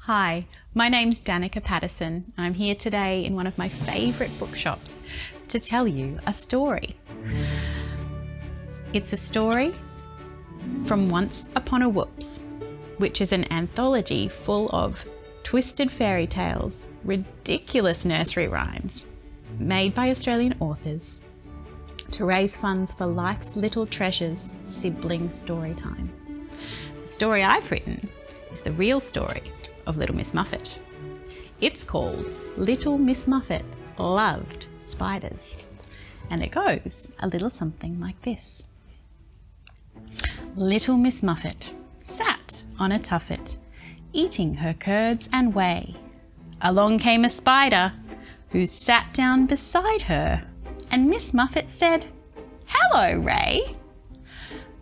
Hi, my name's Dannika and I'm here today in one of my favourite bookshops to tell you a story. It's a story from Once Upon a Whoops, which is an anthology full of twisted fairy tales, ridiculous nursery rhymes, made by Australian authors to raise funds for Life's Little Treasures sibling story time. The story I've written is the real story of Little Miss Muffet. It's called Little Miss Muffet Loved Spiders, and it goes a little something like this. Little Miss Muffet sat on a tuffet, eating her curds and whey. Along came a spider, who sat down beside her, and Miss Muffet said, "Hello, Ray."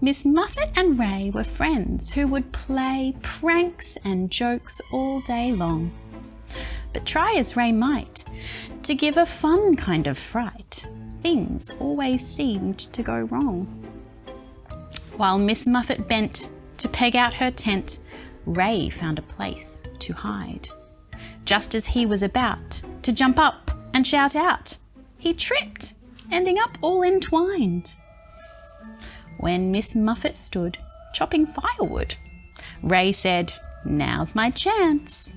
Miss Muffet and Ray were friends who would play pranks and jokes all day long. But try as Ray might to give a fun kind of fright, things always seemed to go wrong. While Miss Muffet bent to peg out her tent, Ray found a place to hide. Just as he was about to jump up and shout out, he tripped, ending up all entwined. When Miss Muffet stood chopping firewood, Ray said, "Now's my chance."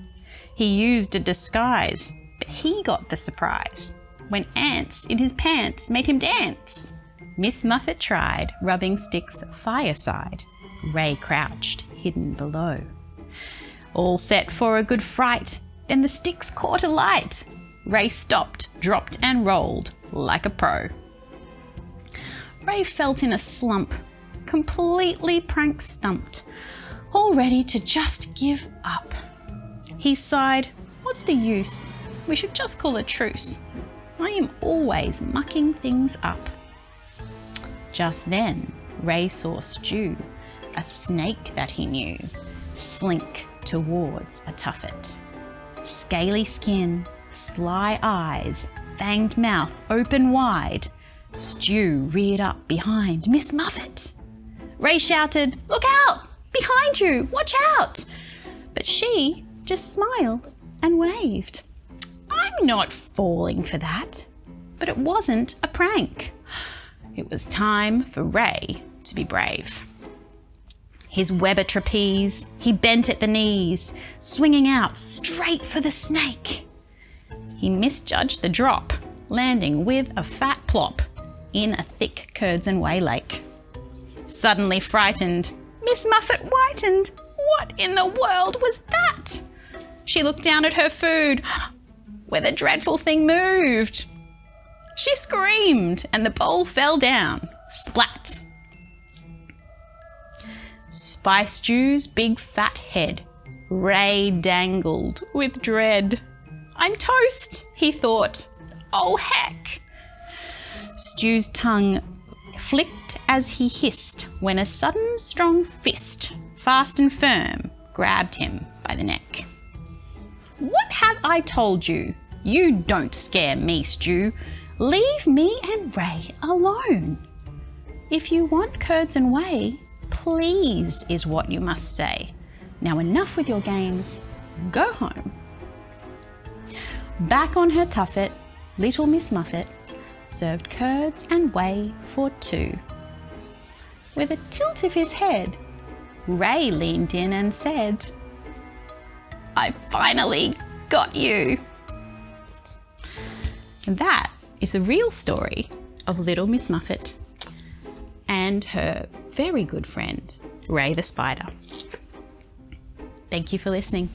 He used a disguise, but he got the surprise when ants in his pants made him dance. Miss Muffet tried rubbing sticks fireside. Ray crouched, hidden below. All set for a good fright, then the sticks caught alight. Ray stopped, dropped and rolled like a pro. Ray felt in a slump, completely prank stumped, all ready to just give up. He sighed, "What's the use? We should just call a truce. I am always mucking things up." Just then, Ray saw Stew, a snake that he knew, slink towards a tuffet. Scaly skin, sly eyes, fanged mouth open wide, Stew reared up behind Miss Muffet. Ray shouted, "Look out! Behind you! Watch out!" But she just smiled and waved. "I'm not falling for that." But it wasn't a prank. It was time for Ray to be brave. His Weber trapeze, he bent at the knees, swinging out straight for the snake. He misjudged the drop, landing with a fat plop in a thick curds and whey lake. Suddenly frightened, Miss Muffet whitened. What in the world was that? She looked down at her food, where the dreadful thing moved. She screamed, and the bowl fell down, splat. By Stew's big fat head, Ray dangled with dread. "I'm toast," he thought. "Oh, heck!" Stew's tongue flicked as he hissed when a sudden strong fist, fast and firm, grabbed him by the neck. "What have I told you? You don't scare me, Stew. Leave me and Ray alone. If you want curds and whey, please is what you must say. Now enough with your games. Go home." Back on her tuffet, Little Miss Muffet served curds and whey for two. With a tilt of his head, Ray leaned in and said, "I finally got you." And that is the real story of Little Miss Muffet and her very good friend, Ray the Spider. Thank you for listening.